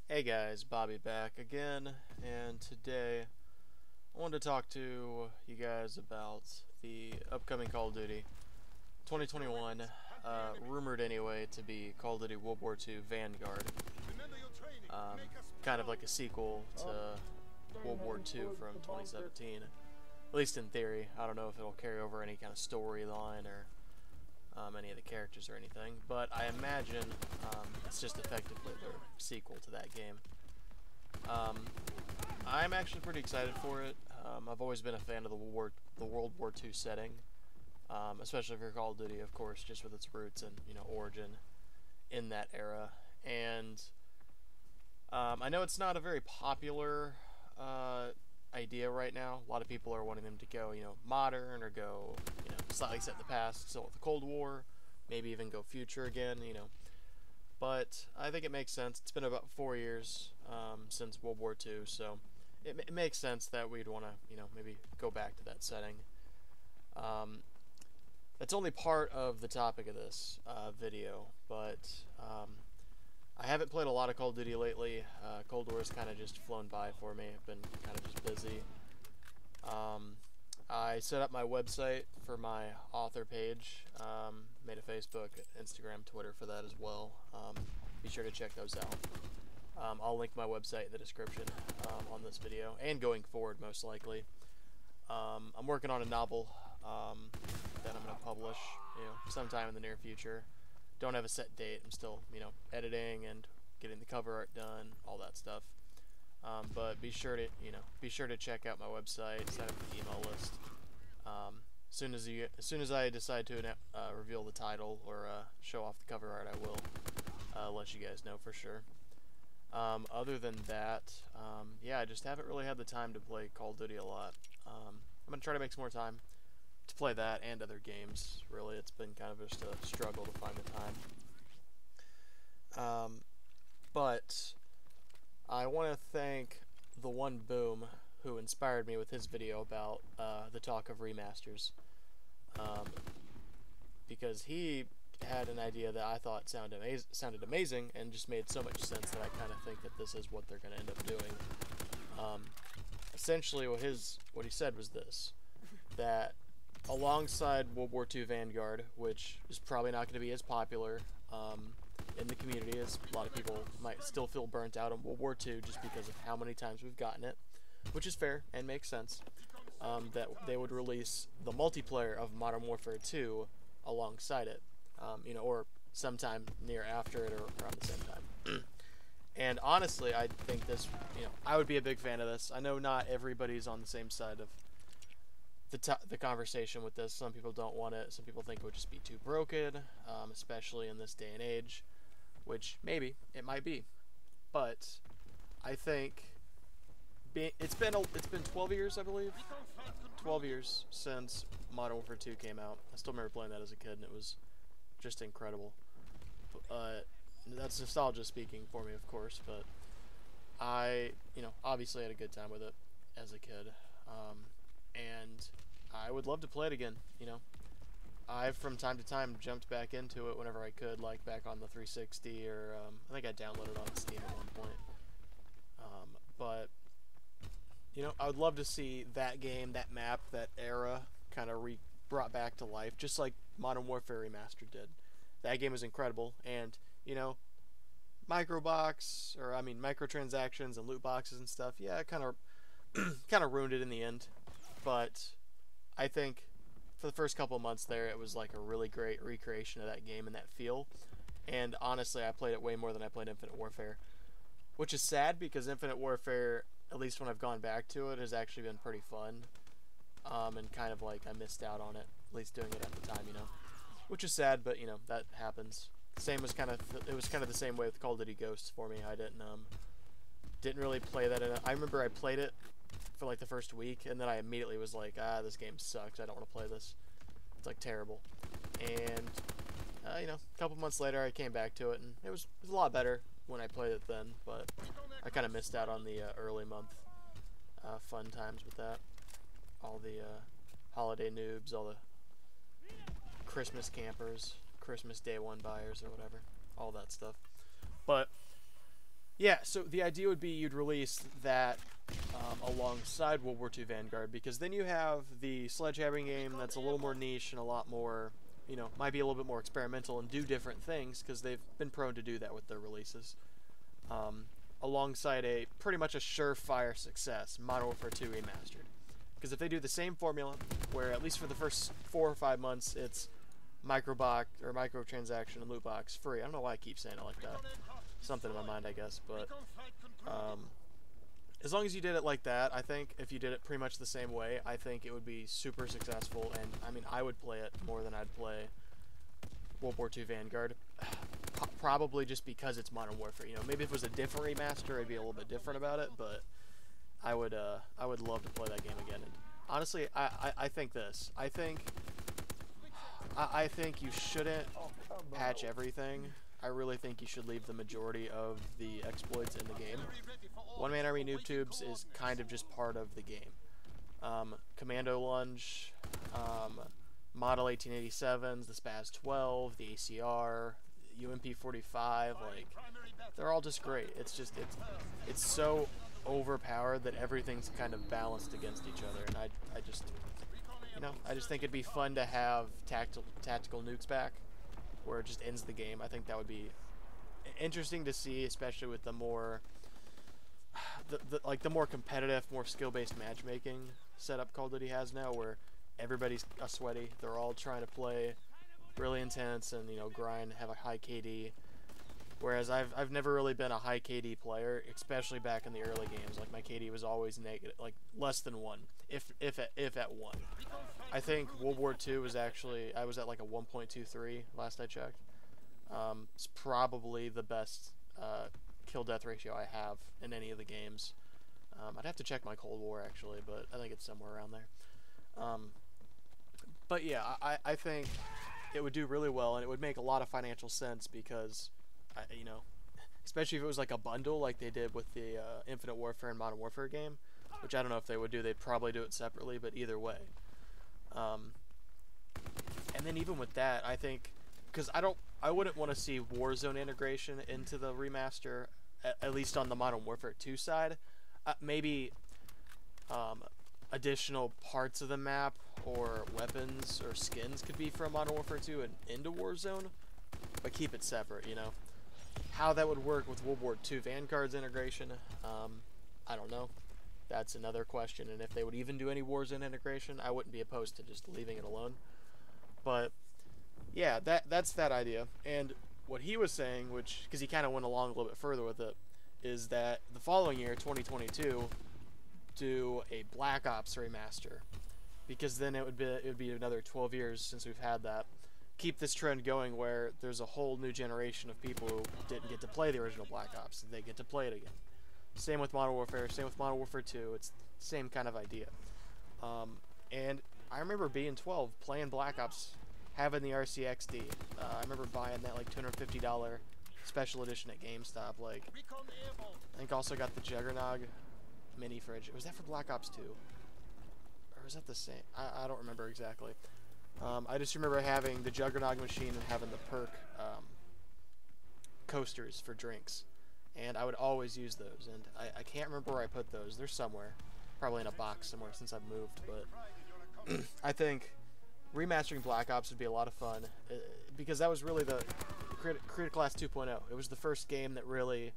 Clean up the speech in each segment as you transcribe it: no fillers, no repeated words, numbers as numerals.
Hey guys, Bobby back again, and today I wanted to talk to you guys about the upcoming Call of Duty 2021, rumored anyway to be Call of Duty World War II Vanguard, um, kind of like a sequel to World War II from 2017, at least in theory. I don't know if it'll carry over any kind of storyline or any of the characters or anything, but I imagine it's just effectively their sequel to that game. I'm actually pretty excited for it. I've always been a fan of the World War II setting, especially for Call of Duty, of course, just with its roots and origin in that era. And I know it's not a very popular idea right now. A lot of people are wanting them to go, modern or go, slightly set in the past, still with the Cold War, maybe even go future again, But I think it makes sense. It's been about 4 years since World War II, so it makes sense that we'd want to, maybe go back to that setting. That's only part of the topic of this video, but I haven't played a lot of Call of Duty lately. Cold War's kind of just flown by for me. I've been kind of just busy. I set up my website for my author page, made a Facebook, Instagram, Twitter for that as well. Be sure to check those out. I'll link my website in the description on this video, and going forward most likely. I'm working on a novel that I'm going to publish sometime in the near future. Don't have a set date. I'm still editing and getting the cover art done, all that stuff. But be sure to check out my website, sign up for the email list. As soon as I decide to reveal the title or show off the cover art, I will let you guys know for sure. Other than that, yeah, I just haven't really had the time to play Call of Duty a lot. I'm gonna try to make some more time to play that and other games. Really, it's been kind of just a struggle to find the time. But I want to thank the one Boom who inspired me with his video about the talk of remasters, because he had an idea that I thought sounded amazing and just made so much sense that I kind of think that this is what they're going to end up doing. Essentially, what he said was this: that alongside World War II Vanguard, which is probably not going to be as popular in the community, as a lot of people might still feel burnt out on World War II just because of how many times we've gotten it, which is fair and makes sense, that they would release the multiplayer of Modern Warfare 2 alongside it, or sometime near after it or around the same time. And honestly, I think this, I would be a big fan of this. I know not everybody's on the same side of the conversation with this. Some people don't want it. Some people think it would just be too broken, especially in this day and age, which maybe it might be. But I think it's been 12 years, I believe. 12 years since Modern Warfare 2 came out. I still remember playing that as a kid, and it was just incredible. That's nostalgia speaking for me, of course, but I, obviously had a good time with it as a kid. And I would love to play it again. I've from time to time jumped back into it whenever I could, like back on the 360, or I think I downloaded it on Steam at one point. But I would love to see that game, that map, that era kind of brought back to life, just like Modern Warfare Remastered did. That game was incredible, and microtransactions and loot boxes and stuff. Yeah, it kind of ruined it in the end. But I think for the first couple of months there, it was like a really great recreation of that game and that feel. And honestly, I played it way more than I played Infinite Warfare, which is sad because Infinite Warfare, at least when I've gone back to it, has actually been pretty fun. And kind of like I missed out on it, at least doing it at the time, which is sad, but that happens. It was kind of the same way with Call of Duty Ghosts for me. I didn't really play that. I remember I played it for like the first week, and then I immediately was like, this game sucks, I don't want to play this, it's like terrible. And a couple months later I came back to it, and it was a lot better when I played it then, but I kind of missed out on the early month fun times with that, all the holiday noobs, all the Christmas campers, Christmas day one buyers or whatever, all that stuff. But Yeah, so the idea would be you'd release that alongside World War II Vanguard, because then you have the sledgehammering game that's a little more niche and a lot more, you know, might be a little bit more experimental and do different things, because they've been prone to do that with their releases. Alongside a pretty much a surefire success, Modern Warfare 2 Remastered. Because if they do the same formula, where at least for the first 4 or 5 months it's microbox or microtransaction and loot box free. I don't know why I keep saying it like that. Something in my mind, I guess, but as long as you did it like that, I think if you did it pretty much the same way, I think it would be super successful, and I mean, I would play it more than I'd play World War II Vanguard. Probably just because it's Modern Warfare. You know, maybe if it was a different remaster, I'd be a little bit different about it, but I would love to play that game again. And honestly, I think this. I think you shouldn't patch everything. I really think you should leave the majority of the exploits in the game. One Man Army noob tubes is kind of just part of the game. Commando Lunge, Model 1887s, the Spaz 12, the ACR, UMP 45, like, they're all just great. It's just, it's so overpowered that everything's kind of balanced against each other, and I just, you know, I just think it'd be fun to have tactical nukes back, where it just ends the game. I think that would be interesting to see, especially with the more, the more competitive, more skill-based matchmaking setup Call of Duty has now, where everybody's a sweaty. They're all trying to play really intense and, you know, grind, have a high KD. Whereas I've never really been a high KD player, especially back in the early games. Like, my KD was always negative, like less than 1, if at 1. I think World War II was actually, I was at like a 1.23 last I checked. It's probably the best kill-death ratio I have in any of the games. I'd have to check my Cold War actually, but I think it's somewhere around there. But yeah, I think it would do really well, and it would make a lot of financial sense because, you know, especially if it was like a bundle like they did with the Infinite Warfare and Modern Warfare game, which I don't know if they would do. They'd probably do it separately, but either way. And then even with that, I think, because I wouldn't want to see Warzone integration into the remaster, at least on the Modern Warfare 2 side. Maybe additional parts of the map or weapons or skins could be from Modern Warfare 2 and into Warzone, but keep it separate, you know. How that would work with World War II Vanguard's integration, I don't know. That's another question, and if they would even do any Warzone integration, I wouldn't be opposed to just leaving it alone. But yeah, that's that idea. And what he was saying, which, because he kind of went along a little bit further with it, is that the following year, 2022, do a Black Ops remaster, because then it would be another 12 years since we've had that. Keep this trend going where there's a whole new generation of people who didn't get to play the original Black Ops, and they get to play it again. Same with Modern Warfare, same with Modern Warfare 2, it's the same kind of idea. And I remember being 12, playing Black Ops, having the RCXD. I remember buying that like $250 special edition at GameStop. Like, I think also got the Juggernog mini fridge. Was that for Black Ops 2? Or was that the same? I don't remember exactly. I just remember having the Juggernog machine and having the perk coasters for drinks. And I would always use those. And I can't remember where I put those. They're somewhere. Probably in a box somewhere since I've moved. But I think remastering Black Ops would be a lot of fun. Because that was really the Creator Class 2.0. It was the first game that really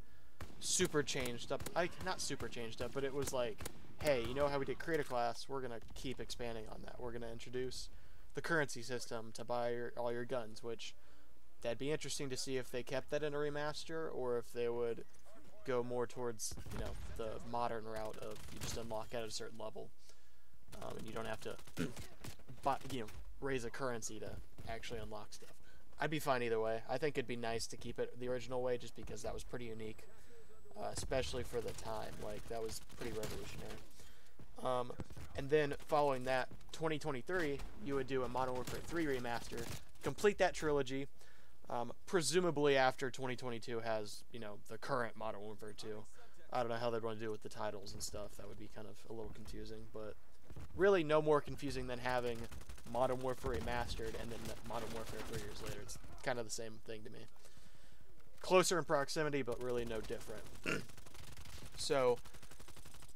super changed up. Not super changed up, but it was like, hey, you know how we did Creator Class? We're going to keep expanding on that. We're going to introduce the currency system to buy all your guns, which that'd be interesting to see if they kept that in a remaster or if they would go more towards, you know, the modern route of you just unlock at a certain level, and you don't have to you know, raise a currency to actually unlock stuff. I'd be fine either way. I think it'd be nice to keep it the original way just because that was pretty unique, especially for the time. Like, that was pretty revolutionary. And then following that, 2023, you would do a Modern Warfare 3 remaster, complete that trilogy, presumably after 2022 has, you know, the current Modern Warfare 2. I don't know how they'd want to do it with the titles and stuff. That would be kind of a little confusing, but really no more confusing than having Modern Warfare Remastered and then Modern Warfare 3 years later. It's kind of the same thing to me. closer in proximity, but really no different. So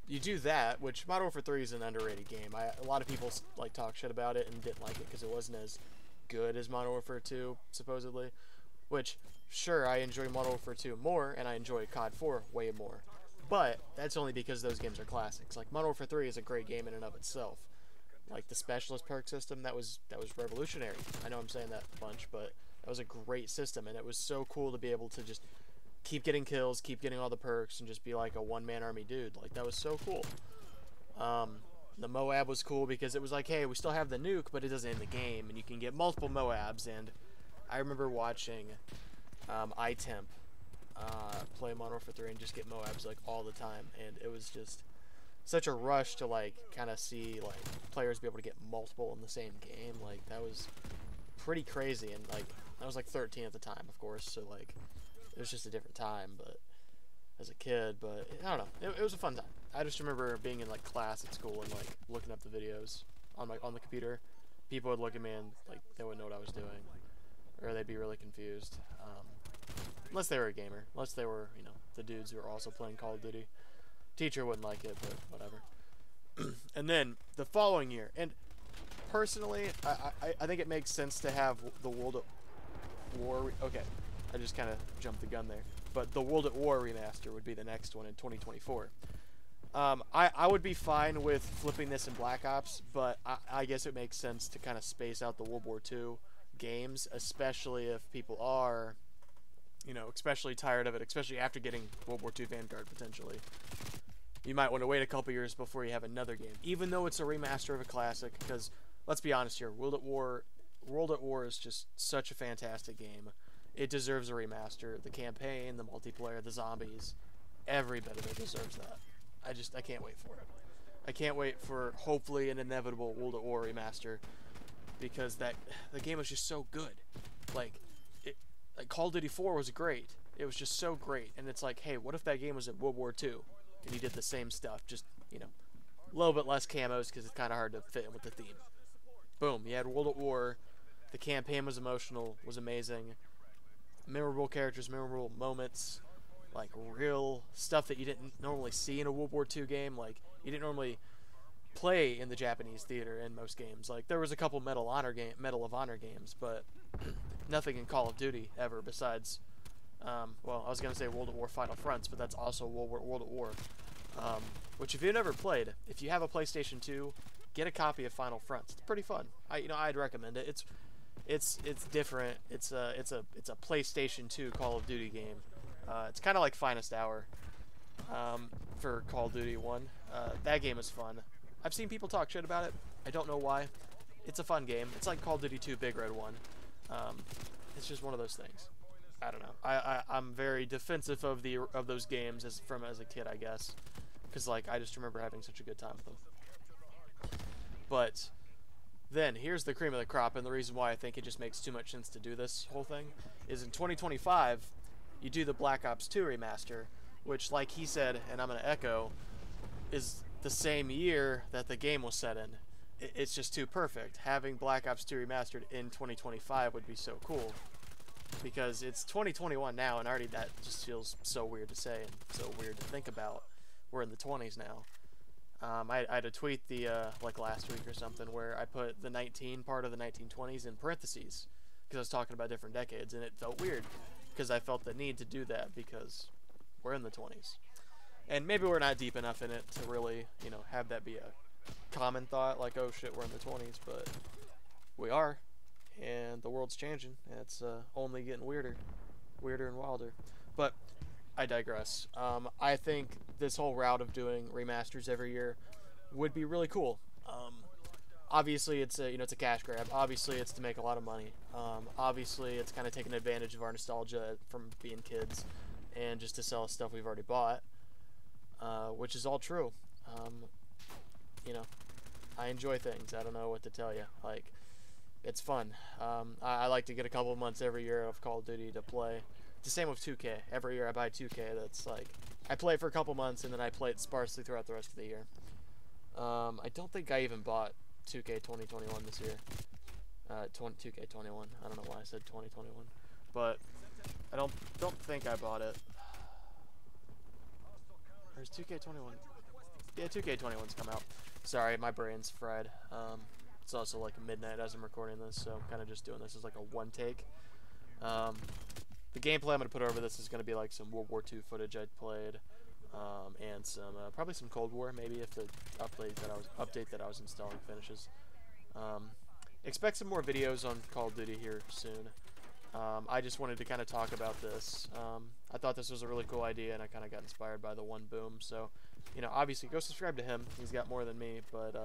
you do that, which Modern Warfare 3 is an underrated game. A lot of people like talk shit about it and didn't like it because it wasn't as good as Modern Warfare 2, supposedly. Which, sure, I enjoy Modern Warfare 2 more, and I enjoy COD 4 way more. But that's only because those games are classics. Like, Modern Warfare 3 is a great game in and of itself. Like, the specialist perk system, that was revolutionary. I know I'm saying that a bunch, but that was a great system, and it was so cool to be able to just keep getting kills, keep getting all the perks, and just be like a one-man army dude. Like, that was so cool. The Moab was cool because it was like, hey, we still have the nuke, but it doesn't end the game, and you can get multiple Moabs, and I remember watching iTemp play Modern Warfare 3 and just get Moabs like all the time, and it was just such a rush to like kind of see like players be able to get multiple in the same game. Like, that was pretty crazy, and like I was like 13 at the time, of course, so like it was just a different time, but as a kid. But I don't know, it was a fun time. I just remember being in like class at school and like looking up the videos on the computer. People would look at me and like they wouldn't know what I was doing, or they'd be really confused. Unless they were a gamer, unless they were, you know, the dudes who were also playing Call of Duty. Teacher wouldn't like it, but whatever. And then the following year, and personally, I think it makes sense to have the World at War. Okay, I just kind of jumped the gun there. But the World at War remaster would be the next one in 2024. I would be fine with flipping this in Black Ops, but I guess it makes sense to kind of space out the World War II games, especially if people are, you know, especially tired of it, especially after getting World War II Vanguard potentially. You might want to wait a couple years before you have another game, even though it's a remaster of a classic, because let's be honest here, World at War is just such a fantastic game. It deserves a remaster. The campaign, the multiplayer, the zombies, every bit of it deserves that. I can't wait for it. I can't wait for hopefully an inevitable World at War remaster, because the game was just so good. Like Call of Duty 4 was great. It was just so great, and it's like, hey, what if that game was in World War II and you did the same stuff, just, you know, a little bit less camos because it's kind of hard to fit in with the theme. Boom, you had World at War. The campaign was emotional, was amazing. Memorable characters, memorable moments, like real stuff that you didn't normally see in a World War II game. Like, you didn't normally play in the Japanese theater in most games. Like, there was a couple Medal of Honor games, but nothing in Call of Duty ever besides, well, I was going to say World at War Final Fronts, but that's also World at War. Which, if you've never played, if you have a PlayStation 2, get a copy of Final Fronts. It's pretty fun. I'd recommend it. It's different. It's a PlayStation 2 Call of Duty game. It's kind of like Finest Hour for Call of Duty 1. That game is fun. I've seen people talk shit about it. I don't know why. It's a fun game. It's like Call of Duty 2 Big Red 1. It's just one of those things. I don't know. I'm very defensive of those games as a kid, I guess, because like I just remember having such a good time with them. But then here's the cream of the crop, and the reason why I think it just makes too much sense to do this whole thing is in 2025 you do the Black Ops 2 remaster, which, like he said, and I'm gonna echo, is the same year that the game was set in. It's just too perfect. Having Black Ops 2 remastered in 2025 would be so cool, because it's 2021 now, and already that just feels so weird to say and so weird to think about. We're in the 20s now. I had a tweet like last week or something where I put the 19 part of the 1920s in parentheses because I was talking about different decades, and it felt weird because I felt the need to do that because we're in the 20s. And maybe we're not deep enough in it to really, you know, have that be a common thought, like, oh shit, we're in the 20s, but we are, and the world's changing, and it's only getting weirder and wilder. But I digress. I think this whole route of doing remasters every year would be really cool. Obviously, it's a cash grab. Obviously, it's to make a lot of money. Obviously, it's kind of taking advantage of our nostalgia from being kids, and just to sell stuff we've already bought, which is all true. You know, I enjoy things. I don't know what to tell you. Like, it's fun. I like to get a couple of months every year of Call of Duty to play. It's the same with 2K. Every year I buy 2K. That's like, I play it for a couple months and then I play it sparsely throughout the rest of the year. I don't think I even bought 2K 2021 this year. 2K21. I don't know why I said 2021. But I don't think I bought it. There's 2K21. Yeah, 2K21's come out. Sorry, my brain's fried. It's also like midnight as I'm recording this, so I'm kind of just doing this as like a one take. The gameplay I'm going to put over this is going to be like some World War II footage I'd played, and some probably some Cold War, maybe if the update that I was installing finishes. Expect some more videos on Call of Duty here soon. I just wanted to kind of talk about this. I thought this was a really cool idea, and I kind of got inspired by the One Boom. So, you know, obviously go subscribe to him. He's got more than me, but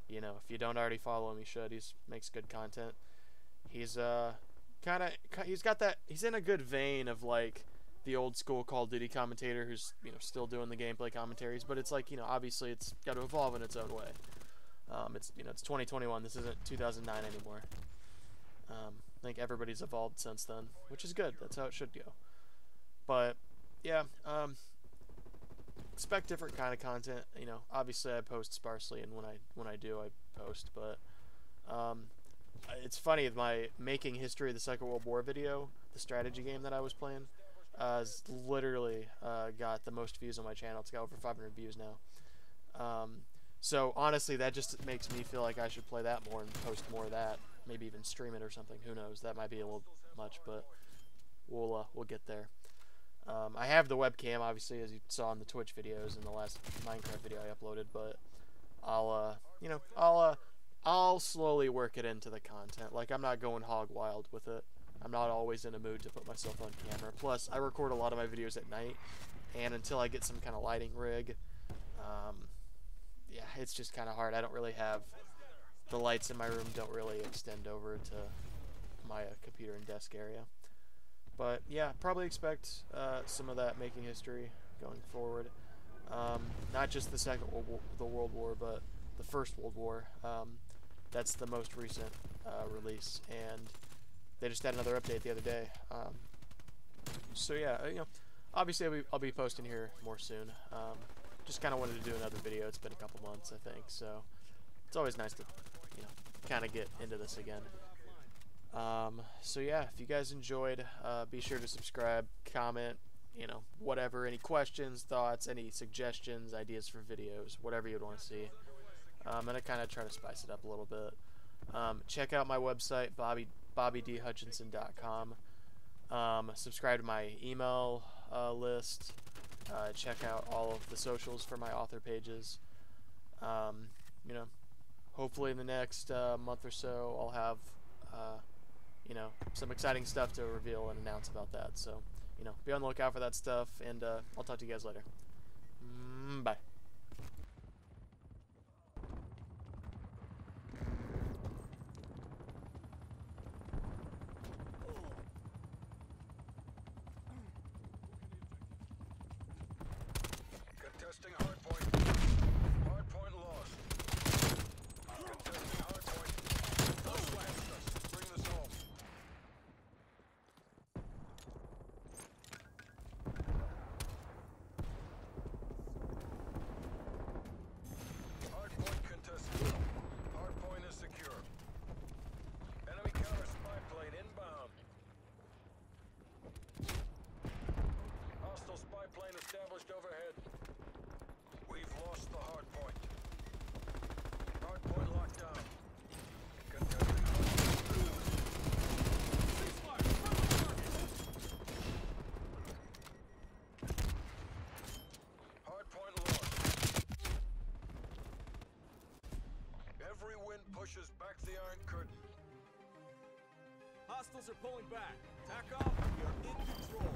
you know, if you don't already follow him, you should. He makes good content. He's he's in a good vein of like the old school Call of Duty commentator who's, you know, still doing the gameplay commentaries, but it's like, you know, obviously it's got to evolve in its own way. It's, you know, it's 2021. This isn't 2009 anymore. I think everybody's evolved since then, which is good. That's how it should go. But yeah, expect different kind of content. You know, obviously I post sparsely, and when I do, I post. But it's funny, my Making History of the Second World War video, the strategy game that I was playing, has literally got the most views on my channel. It's got over 500 views now. So honestly, that just makes me feel like I should play that more and post more of that. Maybe even stream it or something. Who knows? That might be a little much, but we'll get there. I have the webcam, obviously, as you saw in the Twitch videos in the last Minecraft video I uploaded, but I'll you know, I'll slowly work it into the content. Like, I'm not going hog wild with it. I'm not always in a mood to put myself on camera. Plus, I record a lot of my videos at night, and until I get some kind of lighting rig, yeah, it's just kind of hard. I don't really have, the lights in my room don't really extend over to my computer and desk area. But yeah, probably expect some of that Making History going forward. Not just the World War, but the First World War. That's the most recent release, and they just had another update the other day. So yeah, you know, obviously I'll be posting here more soon. Just kind of wanted to do another video. It's been a couple months, I think, so it's always nice to, you know, kind of get into this again. So yeah, if you guys enjoyed, be sure to subscribe, comment, you know, whatever, any questions, thoughts, any suggestions, ideas for videos, whatever you'd want to see. And I kind of try to spice it up a little bit. Check out my website, bobbydhutchinson.com. Subscribe to my email list. Check out all of the socials for my author pages. You know, hopefully in the next month or so, I'll have you know, some exciting stuff to reveal and announce about that. So, you know, be on the lookout for that stuff, and I'll talk to you guys later. Bye. Contesting hardpoint. Hardpoint lost. Contesting hardpoint. No slashed us. Bring this home. Hardpoint contested. Hardpoint is secure. Enemy counter spy plane inbound. Hostile spy plane established overhead. We've lost the hard point. Hard point locked down. Contesting hard point lost. Every wind pushes back the Iron Curtain. Hostiles are pulling back. Acog, we are in control.